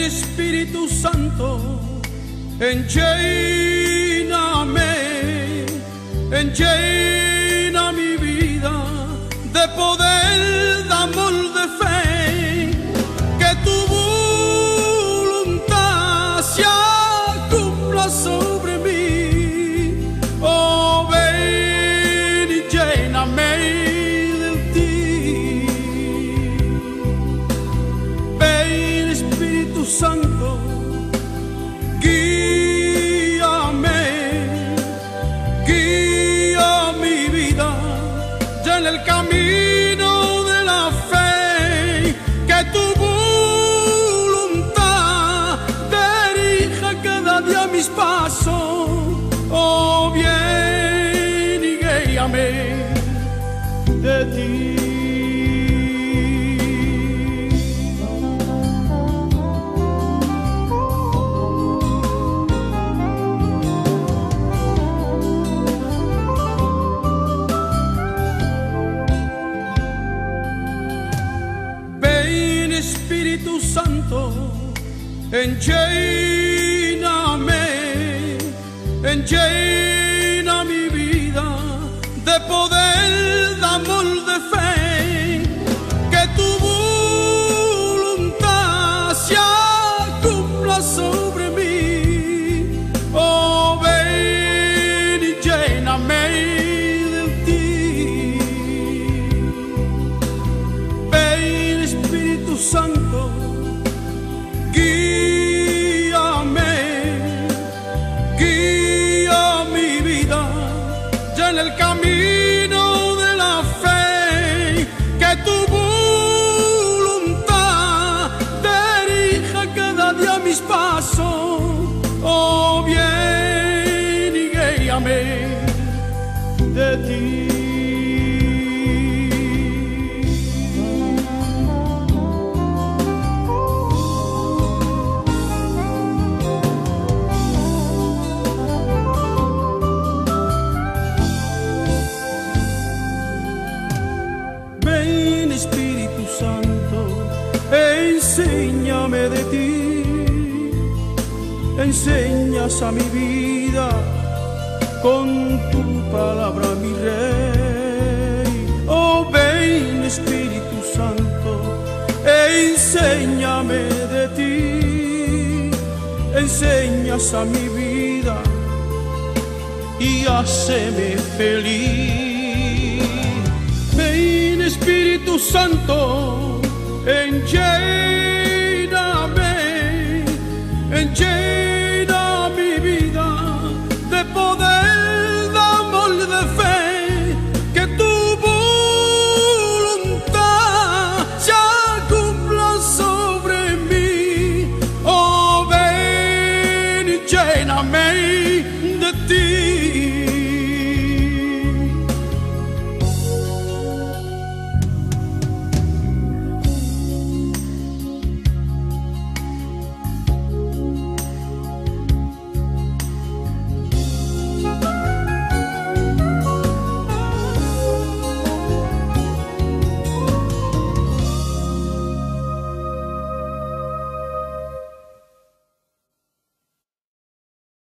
Espíritu Santo, enllena mi vida de poder, de amor, de fe, que tu voluntad se cumpla sobre mí. Oh, ven y lléname de ti. Ven, Espíritu Santo, en el camino de la fe, que tu voluntad dirija cada día mis pasos. Oh, bien y guíame de ti. Espíritu Santo, enllena mi vida de poder, de amor, de fe, que tu voluntad se cumpla sobre mí. Oh, ven y lléname de ti. Ven, Espíritu Santo, guía mi vida ya en el camino de la fe, que tu voluntad dirija cada día mis pasos. Oh, bien y guíame de ti. Espíritu Santo, enséñame de ti, enseñas a mi vida con tu palabra, mi Rey. Oh, ven, Espíritu Santo, enséñame de ti, enseñas a mi vida y háceme feliz. Ven, Espíritu Santo, enséñame